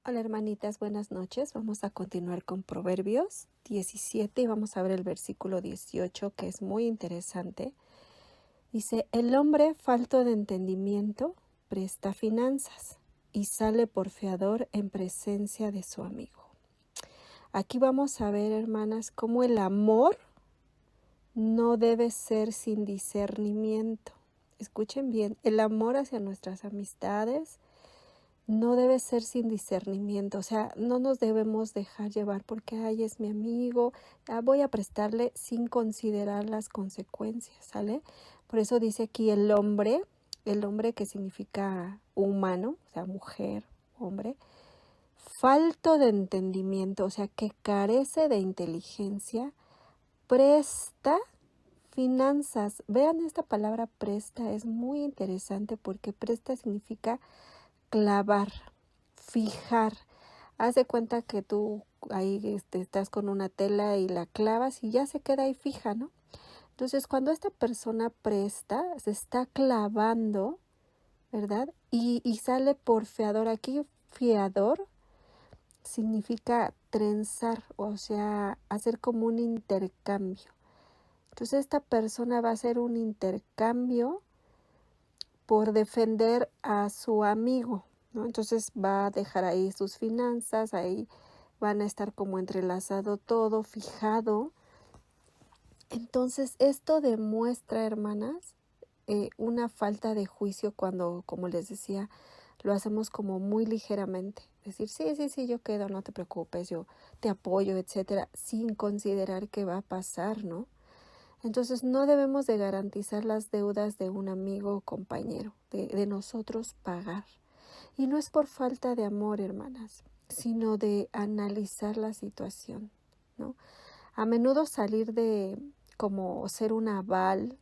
Hola hermanitas, buenas noches. Vamos a continuar con Proverbios 17 y vamos a ver el versículo 18 que es muy interesante. Dice, el hombre falto de entendimiento presta finanzas y sale por fiador en presencia de su amigo. Aquí vamos a ver, hermanas, cómo el amor no debe ser sin discernimiento. Escuchen bien, el amor hacia nuestras amistades no debe ser sin discernimiento, o sea, no nos debemos dejar llevar porque, ay, es mi amigo, voy a prestarle sin considerar las consecuencias, ¿sale? Por eso dice aquí el hombre que significa humano, o sea, mujer, hombre, falto de entendimiento, o sea, que carece de inteligencia, presta finanzas. Vean, esta palabra presta es muy interesante porque presta significa clavar, fijar. Haz de cuenta que tú ahí estás con una tela y la clavas y ya se queda ahí fija, ¿no? Entonces, cuando esta persona presta, se está clavando, ¿verdad? Y sale por fiador. Aquí fiador significa trenzar, o sea, hacer como un intercambio. Entonces, esta persona va a hacer un intercambio por defender a su amigo, ¿no? Entonces va a dejar ahí sus finanzas, ahí van a estar como entrelazado todo, fijado. Entonces esto demuestra, hermanas, una falta de juicio cuando, como les decía, lo hacemos como muy ligeramente. Decir, sí, yo quedo, no te preocupes, yo te apoyo, etcétera, sin considerar qué va a pasar, ¿no? Entonces no debemos de garantizar las deudas de un amigo o compañero, de nosotros pagar. Y no es por falta de amor, hermanas, sino de analizar la situación, ¿no? A menudo salir de como ser un aval,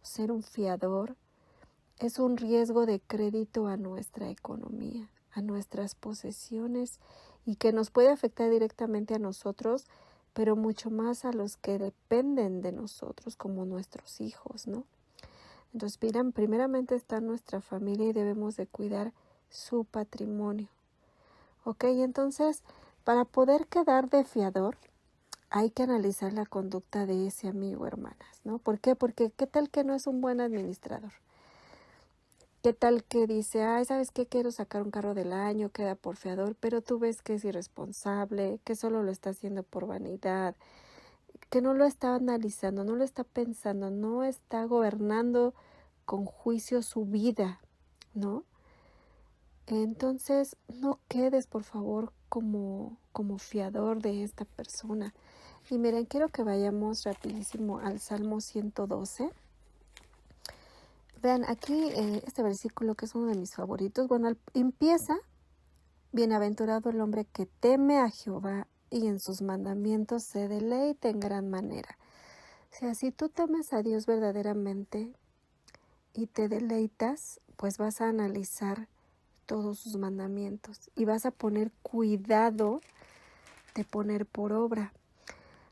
ser un fiador, es un riesgo de crédito a nuestra economía, a nuestras posesiones y que nos puede afectar directamente a nosotros, pero mucho más a los que dependen de nosotros, como nuestros hijos, ¿no? Entonces, miren, primeramente está nuestra familia y debemos de cuidar su patrimonio. ¿Ok? Entonces, para poder quedar de fiador, hay que analizar la conducta de ese amigo, hermanas, ¿no? ¿Por qué? Porque ¿qué tal que no es un buen administrador? ¿Qué tal que dice, ay, ¿sabes qué? Quiero sacar un carro del año, queda por fiador, pero tú ves que es irresponsable, que solo lo está haciendo por vanidad, que no lo está analizando, no lo está pensando, no está gobernando con juicio su vida, ¿no? Entonces, no quedes, por favor, como fiador de esta persona. Y miren, quiero que vayamos rapidísimo al Salmo 112. Vean, aquí este versículo que es uno de mis favoritos. Bueno, empieza, bienaventurado el hombre que teme a Jehová y en sus mandamientos se deleita en gran manera. O sea, si tú temes a Dios verdaderamente y te deleitas, pues vas a analizar todos sus mandamientos y vas a poner cuidado de poner por obra.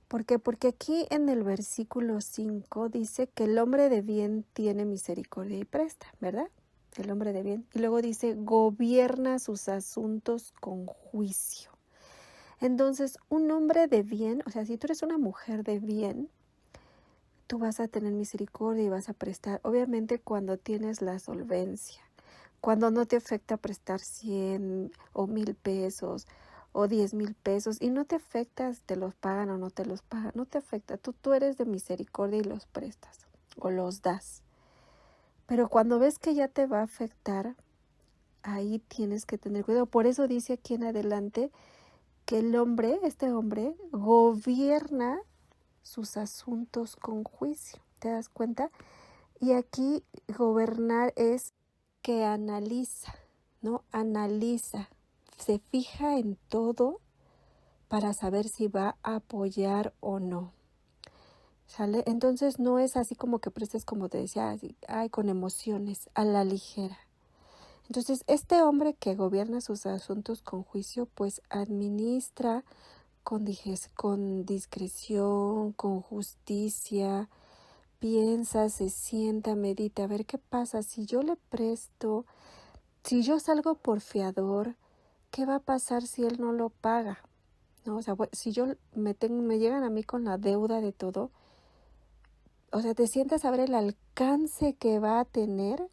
¿Por qué? Porque aquí en el versículo 5 dice que el hombre de bien tiene misericordia y presta, ¿verdad? El hombre de bien. Y luego dice, gobierna sus asuntos con juicio. Entonces, un hombre de bien, o sea, si tú eres una mujer de bien, tú vas a tener misericordia y vas a prestar. Obviamente cuando tienes la solvencia, cuando no te afecta prestar 100 o 1000 pesos o 10,000 pesos y no te afecta si te los pagan o no te los pagan, no te afecta, tú eres de misericordia y los prestas o los das. Pero cuando ves que ya te va a afectar, ahí tienes que tener cuidado. Por eso dice aquí en adelante que este hombre, gobierna sus asuntos con juicio. ¿Te das cuenta? Y aquí gobernar es que analiza, ¿no? Analiza, se fija en todo para saber si va a apoyar o no. ¿Sale? Entonces no es así como que prestes, como te decía, así, ay, con emociones, a la ligera. Entonces este hombre que gobierna sus asuntos con juicio, pues administra con discreción, con justicia, piensa, se sienta, medita, a ver qué pasa si yo le presto, si yo salgo por fiador, ¿qué va a pasar si él no lo paga? ¿No? O sea, si yo me llegan a mí con la deuda de todo, o sea, te sientas a ver el alcance que va a tener,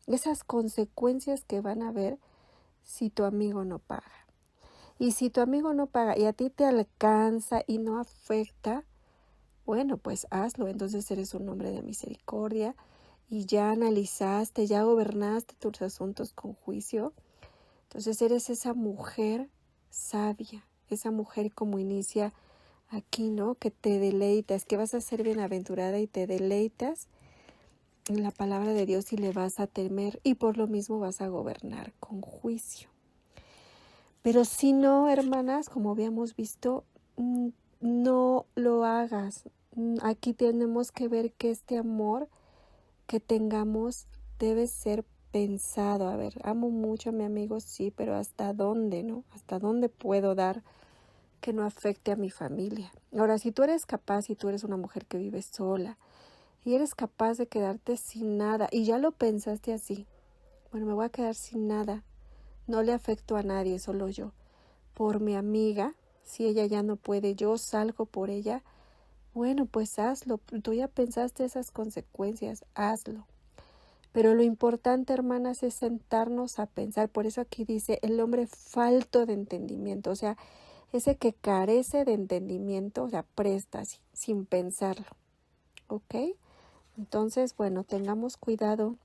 esas consecuencias que van a haber si tu amigo no paga. Y si tu amigo no paga y a ti te alcanza y no afecta, bueno, pues hazlo. Entonces eres un hombre de misericordia y ya analizaste, ya gobernaste tus asuntos con juicio. Entonces eres esa mujer sabia, esa mujer como inicia aquí, ¿no? Que te deleitas, que vas a ser bienaventurada y te deleitas en la palabra de Dios y le vas a temer y por lo mismo vas a gobernar con juicio. Pero si no, hermanas, como habíamos visto, no lo hagas. Aquí tenemos que ver que este amor que tengamos debe ser pensado. A ver, amo mucho a mi amigo, sí, pero ¿hasta dónde, no? ¿Hasta dónde puedo dar que no afecte a mi familia? Ahora, si tú eres capaz y tú eres una mujer que vive sola y eres capaz de quedarte sin nada y ya lo pensaste así, bueno, me voy a quedar sin nada, no le afecto a nadie, solo yo. Por mi amiga, si ella ya no puede, yo salgo por ella, bueno, pues hazlo. Tú ya pensaste esas consecuencias, hazlo. Pero lo importante, hermanas, es sentarnos a pensar. Por eso aquí dice el hombre falto de entendimiento, o sea, ese que carece de entendimiento, o sea, presta así, sin pensarlo, ¿ok? Entonces, bueno, tengamos cuidado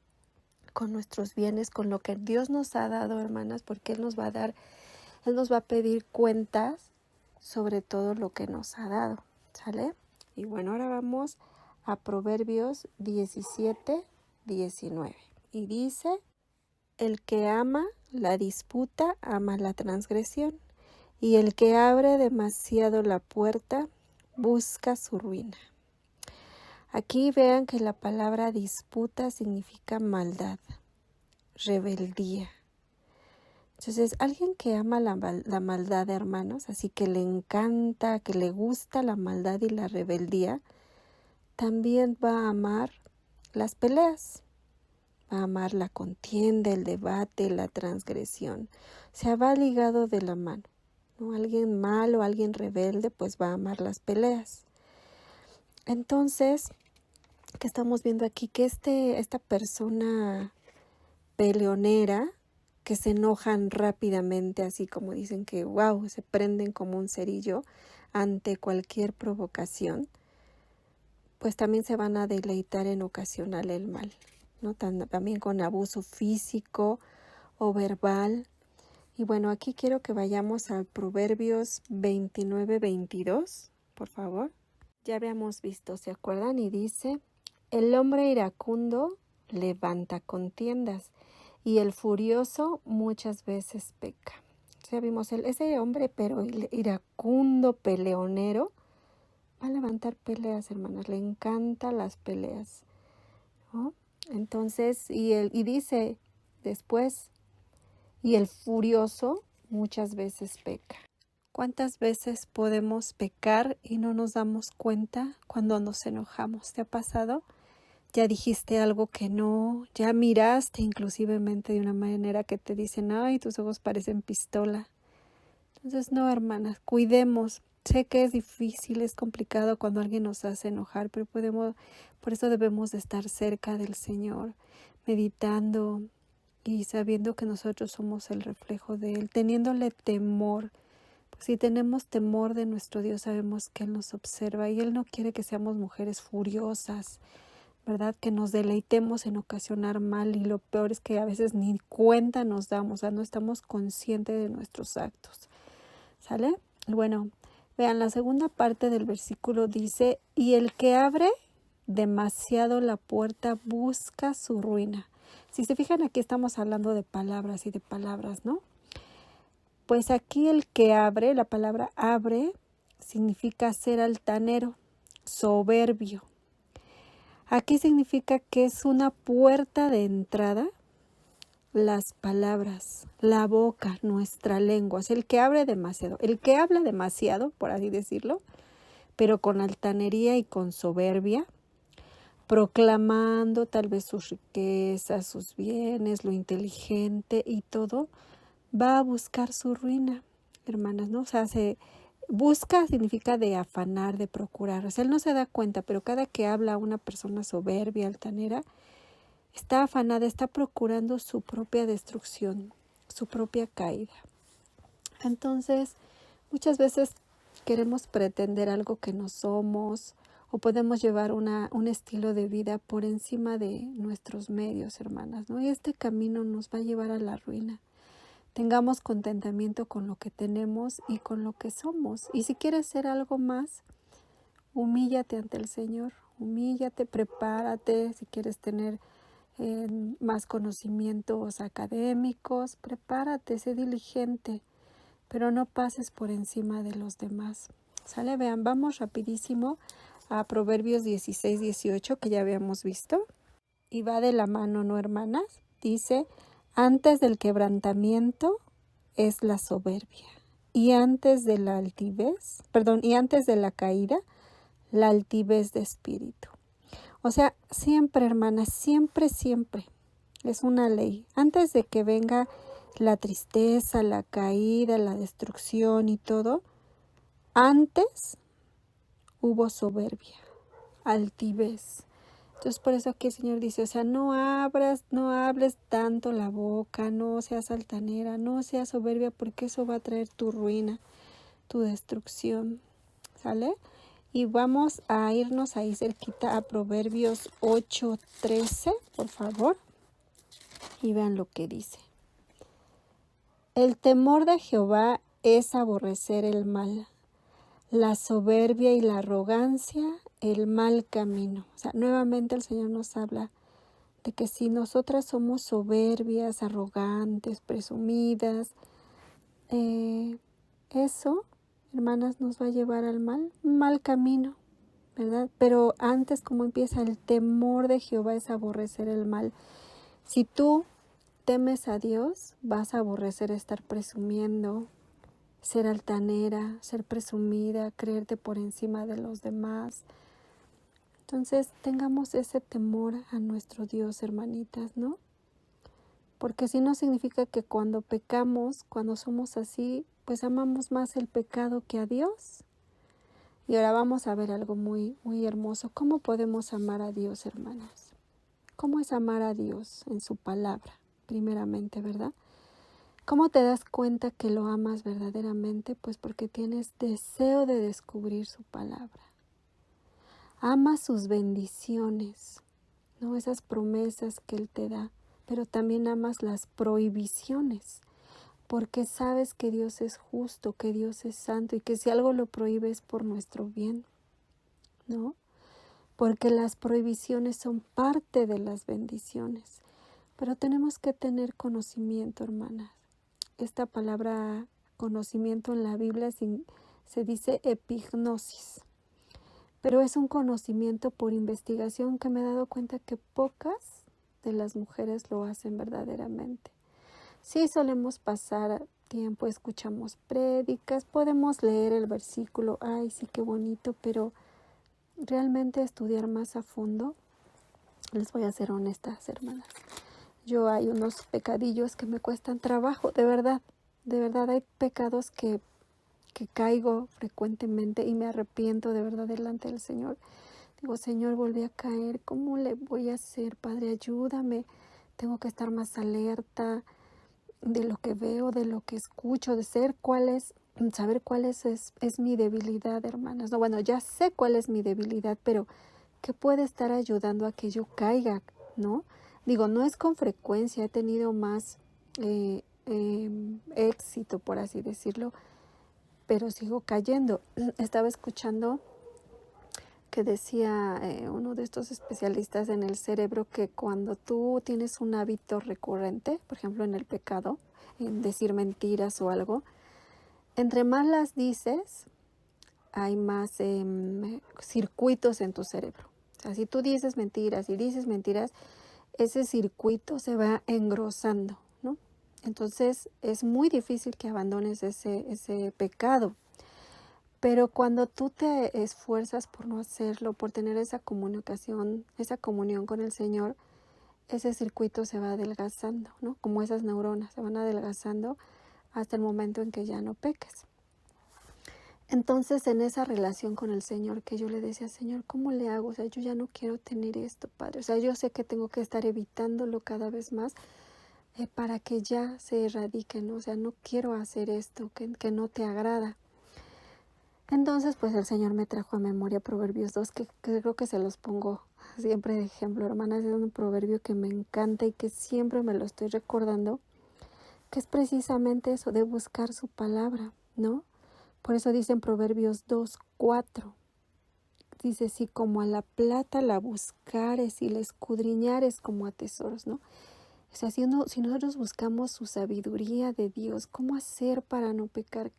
con nuestros bienes, con lo que Dios nos ha dado, hermanas, porque Él nos va a dar, Él nos va a pedir cuentas sobre todo lo que nos ha dado, ¿sale? Y bueno, ahora vamos a Proverbios 17:19. Y dice, el que ama la disputa, ama la transgresión, y el que abre demasiado la puerta, busca su ruina. Aquí vean que la palabra disputa significa maldad, rebeldía. Entonces, alguien que ama la maldad, hermanos, así que le encanta, que le gusta la maldad y la rebeldía, también va a amar las peleas, va a amar la contienda, el debate, la transgresión. O sea, va ligado de la mano, ¿no? Alguien malo, alguien rebelde, pues va a amar las peleas. Entonces, ¿qué estamos viendo aquí? Que esta persona peleonera, que se enojan rápidamente, así como dicen que wow, se prenden como un cerillo ante cualquier provocación, pues también se van a deleitar en ocasionar el mal, ¿no? También con abuso físico o verbal. Y bueno, aquí quiero que vayamos al Proverbios 29:22, por favor. Ya habíamos visto, ¿se acuerdan? Y dice, el hombre iracundo levanta contiendas y el furioso muchas veces peca. Ya vimos ese hombre, pero el iracundo, peleonero, va a levantar peleas, hermanas. Le encantan las peleas, ¿no? Entonces, y dice después, y el furioso muchas veces peca. ¿Cuántas veces podemos pecar y no nos damos cuenta cuando nos enojamos? ¿Te ha pasado? Ya dijiste algo que no, ya miraste inclusivemente de una manera que te dicen, ay, tus ojos parecen pistola. Entonces, no, hermanas, cuidemos. Sé que es difícil, es complicado cuando alguien nos hace enojar, pero por eso debemos de estar cerca del Señor, meditando y sabiendo que nosotros somos el reflejo de Él, teniéndole temor. Pues si tenemos temor de nuestro Dios, sabemos que Él nos observa y Él no quiere que seamos mujeres furiosas, ¿verdad? Que nos deleitemos en ocasionar mal y lo peor es que a veces ni cuenta nos damos, o sea, no estamos conscientes de nuestros actos, ¿sale? Bueno, vean, la segunda parte del versículo dice, y el que abre demasiado la puerta busca su ruina. Si se fijan, aquí estamos hablando de palabras y de palabras, ¿no? Pues aquí el que abre, la palabra abre, significa ser altanero, soberbio. Aquí significa que es una puerta de entrada, las palabras, la boca, nuestra lengua. Es el que abre demasiado, el que habla demasiado, por así decirlo, pero con altanería y con soberbia, proclamando tal vez sus riquezas, sus bienes, lo inteligente y todo, va a buscar su ruina, hermanas, ¿no? O sea, busca significa de afanar, de procurar. O sea, él no se da cuenta, pero cada que habla una persona soberbia, altanera, está afanada, está procurando su propia destrucción, su propia caída. Entonces, muchas veces queremos pretender algo que no somos o podemos llevar un estilo de vida por encima de nuestros medios, hermanas, ¿no? Y este camino nos va a llevar a la ruina. Tengamos contentamiento con lo que tenemos y con lo que somos. Y si quieres ser algo más, humíllate ante el Señor, humíllate, prepárate. Si quieres tener más conocimientos académicos, prepárate, sé diligente, pero no pases por encima de los demás. ¿Sale? Vean, vamos rapidísimo a Proverbios 16-18 que ya habíamos visto. Y va de la mano, ¿no, hermanas? Dice, antes del quebrantamiento es la soberbia, y antes de la altivez, y antes de la caída, la altivez de espíritu. O sea, siempre, hermanas, siempre, siempre, es una ley. Antes de que venga la tristeza, la caída, la destrucción y todo, antes hubo soberbia, altivez. Entonces por eso aquí el Señor dice, o sea, no hables tanto la boca, no seas altanera, no seas soberbia, porque eso va a traer tu ruina, tu destrucción, ¿sale? Y vamos a irnos ahí cerquita a Proverbios 8:13, por favor, y vean lo que dice. El temor de Jehová es aborrecer el mal, la soberbia y la arrogancia, el mal camino. O sea, nuevamente el Señor nos habla de que si nosotras somos soberbias, arrogantes, presumidas, eso, hermanas, nos va a llevar al mal, un mal camino, ¿verdad? Pero antes, como empieza, el temor de Jehová es aborrecer el mal. Si tú temes a Dios, vas a aborrecer estar presumiendo, ser altanera, ser presumida, creerte por encima de los demás. Entonces, tengamos ese temor a nuestro Dios, hermanitas, ¿no? Porque si no significa que cuando pecamos, cuando somos así, pues amamos más el pecado que a Dios. Y ahora vamos a ver algo muy, muy hermoso. ¿Cómo podemos amar a Dios, hermanas? ¿Cómo es amar a Dios en su palabra, primeramente, verdad? ¿Cómo te das cuenta que lo amas verdaderamente? Pues porque tienes deseo de descubrir su palabra. Amas sus bendiciones, ¿no? Esas promesas que Él te da, pero también amas las prohibiciones, porque sabes que Dios es justo, que Dios es santo y que si algo lo prohíbe es por nuestro bien, ¿no? Porque las prohibiciones son parte de las bendiciones, pero tenemos que tener conocimiento, hermanas. Esta palabra conocimiento en la Biblia se dice epignosis, pero es un conocimiento por investigación que me he dado cuenta que pocas de las mujeres lo hacen verdaderamente. Sí solemos pasar tiempo, escuchamos prédicas, podemos leer el versículo, ay sí qué bonito, pero realmente estudiar más a fondo, les voy a ser honestas, hermanas. Yo hay unos pecadillos que me cuestan trabajo, de verdad hay pecados que caigo frecuentemente y me arrepiento de verdad delante del Señor. Digo, Señor, volví a caer, ¿cómo le voy a hacer? Padre, ayúdame, tengo que estar más alerta de lo que veo, de lo que escucho, de saber cuál es mi debilidad, hermanas. No, bueno, ya sé cuál es mi debilidad, pero ¿qué puede estar ayudando a que yo caiga, no? Digo, no es con frecuencia, he tenido más éxito, por así decirlo, pero sigo cayendo. Estaba escuchando que decía uno de estos especialistas en el cerebro que cuando tú tienes un hábito recurrente, por ejemplo en el pecado, en decir mentiras o algo, entre más las dices, hay más circuitos en tu cerebro. O sea, si tú dices mentiras y dices mentiras, ese circuito se va engrosando, ¿no? Entonces es muy difícil que abandones ese pecado. Pero cuando tú te esfuerzas por no hacerlo, por tener esa comunicación, esa comunión con el Señor, ese circuito se va adelgazando, ¿no? Como esas neuronas se van adelgazando hasta el momento en que ya no peques. Entonces, en esa relación con el Señor, que yo le decía, Señor, ¿cómo le hago? O sea, yo ya no quiero tener esto, Padre. O sea, yo sé que tengo que estar evitándolo cada vez más para que ya se erradique, ¿no? O sea, no quiero hacer esto que no te agrada. Entonces, pues el Señor me trajo a memoria Proverbios 2, que creo que se los pongo siempre de ejemplo, hermanas. Es un proverbio que me encanta y que siempre me lo estoy recordando, que es precisamente eso, de buscar su palabra, ¿no? Por eso dice en Proverbios 2:4, dice, si como a la plata la buscares y la escudriñares como a tesoros, ¿no? O sea, si nosotros buscamos su sabiduría de Dios, ¿cómo hacer para no pecar?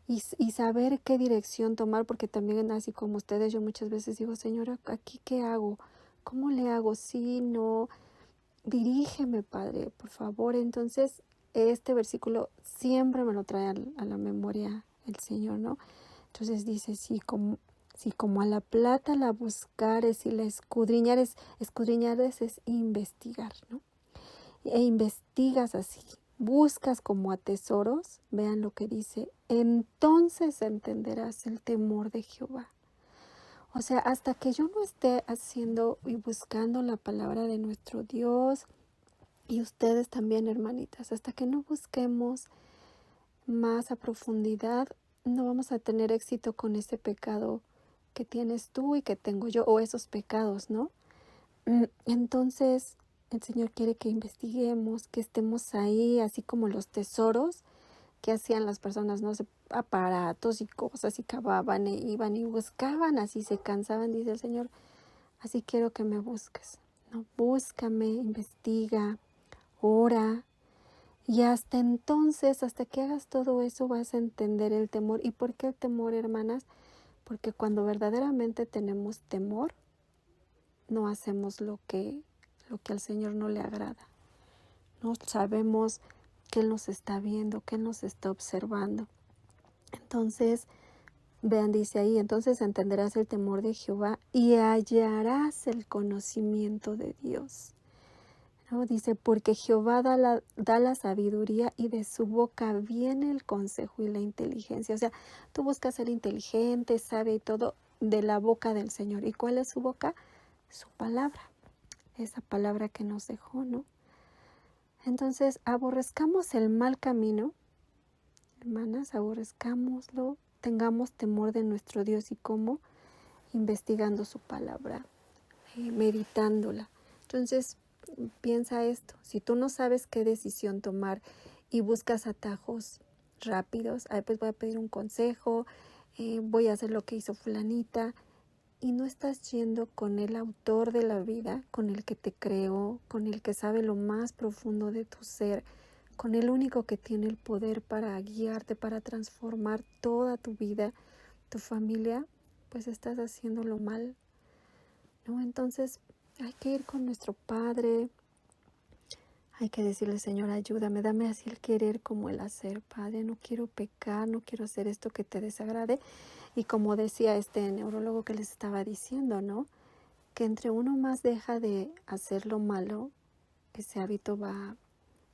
Y saber qué dirección tomar, porque también así como ustedes, yo muchas veces digo, Señora, ¿aquí qué hago? ¿Cómo le hago? Sí, no, dirígeme, Padre, por favor. Entonces, este versículo siempre me lo trae a la memoria el Señor, ¿no? Entonces dice, si como a la plata la buscares y la escudriñares es investigar, ¿no? E investigas así, buscas como a tesoros, vean lo que dice, entonces entenderás el temor de Jehová. O sea, hasta que yo no esté haciendo y buscando la palabra de nuestro Dios, y ustedes también, hermanitas, hasta que no busquemos más a profundidad, no vamos a tener éxito con ese pecado que tienes tú y que tengo yo, o esos pecados, ¿no? Entonces, el Señor quiere que investiguemos, que estemos ahí, así como los tesoros que hacían las personas, no sé, aparatos y cosas, y cavaban e iban y buscaban, así se cansaban, dice el Señor, así quiero que me busques, ¿no? Búscame, investiga, ora, y hasta entonces, hasta que hagas todo eso, vas a entender el temor. ¿Y por qué el temor, hermanas? Porque cuando verdaderamente tenemos temor, no hacemos lo que al Señor no le agrada. No sabemos que Él nos está viendo, que Él nos está observando. Entonces, vean, dice ahí, entonces entenderás el temor de Jehová y hallarás el conocimiento de Dios. ¿No? Dice, porque Jehová da la sabiduría y de su boca viene el consejo y la inteligencia. O sea, tú buscas ser inteligente, sabe y todo de la boca del Señor. ¿Y cuál es su boca? Su palabra. Esa palabra que nos dejó, ¿no? Entonces, aborrezcamos el mal camino, hermanas, aborrezcámoslo, tengamos temor de nuestro Dios. ¿Y cómo? Investigando su palabra, meditándola. Entonces, piensa esto, si tú no sabes qué decisión tomar y buscas atajos rápidos, pues voy a pedir un consejo, voy a hacer lo que hizo fulanita, y no estás yendo con el autor de la vida, con el que te creó, con el que sabe lo más profundo de tu ser, con el único que tiene el poder para guiarte, para transformar toda tu vida, tu familia, pues estás haciéndolo mal, ¿no? Entonces hay que ir con nuestro Padre, hay que decirle, Señor, ayúdame, dame así el querer como el hacer, Padre, no quiero pecar, no quiero hacer esto que te desagrade. Y como decía este neurólogo que les estaba diciendo, ¿no? Que entre uno más deja de hacer lo malo, ese hábito va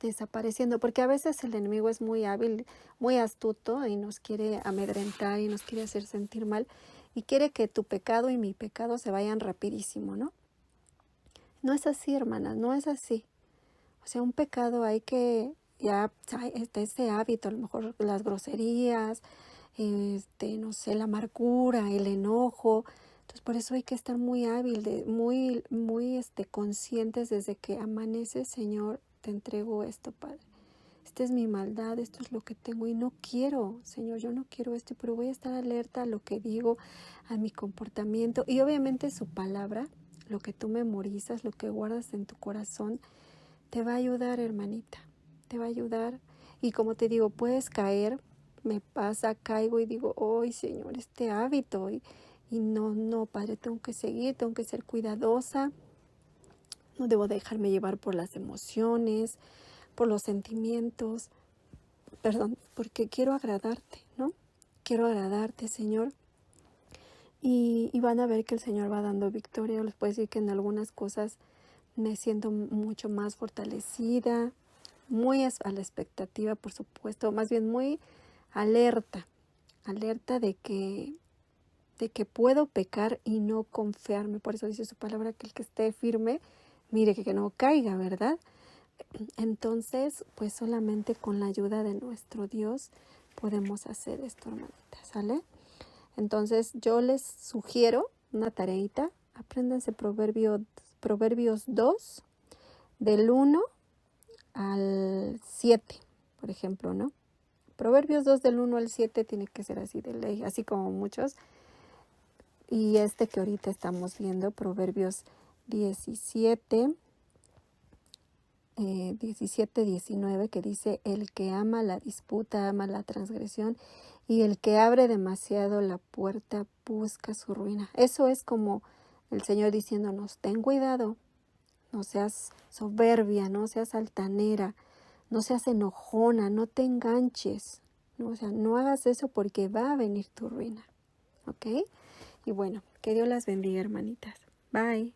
desapareciendo, porque a veces el enemigo es muy hábil, muy astuto y nos quiere amedrentar y nos quiere hacer sentir mal y quiere que tu pecado y mi pecado se vayan rapidísimo, ¿no? No es así, hermanas, no es así. O sea, un pecado hay que, ya está ese hábito, a lo mejor las groserías, no sé, la amargura, el enojo. Entonces, por eso hay que estar muy hábil, muy conscientes desde que amanece, Señor, te entrego esto, Padre. Esta es mi maldad, esto es lo que tengo y no quiero, Señor, yo no quiero esto, pero voy a estar alerta a lo que digo, a mi comportamiento y obviamente su palabra, lo que tú memorizas, lo que guardas en tu corazón, te va a ayudar, hermanita, te va a ayudar. Y como te digo, puedes caer, me pasa, caigo y digo, ¡ay, Señor, este hábito! Y no, Padre, tengo que seguir, tengo que ser cuidadosa, no debo dejarme llevar por las emociones, por los sentimientos, porque quiero agradarte, ¿no? Quiero agradarte, Señor. Y van a ver que el Señor va dando victoria. Les puedo decir que en algunas cosas me siento mucho más fortalecida, muy a la expectativa, por supuesto, más bien muy alerta de que puedo pecar y no confiarme. Por eso dice su palabra que el que esté firme, mire que no caiga, ¿verdad? Entonces, pues solamente con la ayuda de nuestro Dios podemos hacer esto, hermanitas, ¿sale? Entonces, yo les sugiero una tareita. Apréndanse Proverbios 2, del 1 al 7, por ejemplo, ¿no? Proverbios 2 del 1 al 7 tiene que ser así de ley, así como muchos. Y que ahorita estamos viendo, Proverbios 17, 19, que dice: el que ama la disputa, ama la transgresión, y el que abre demasiado la puerta busca su ruina. Eso es como el Señor diciéndonos: ten cuidado, no seas soberbia, no seas altanera, no seas enojona, no te enganches, ¿no? O sea, no hagas eso porque va a venir tu ruina, ¿ok? Y bueno, que Dios las bendiga, hermanitas. Bye.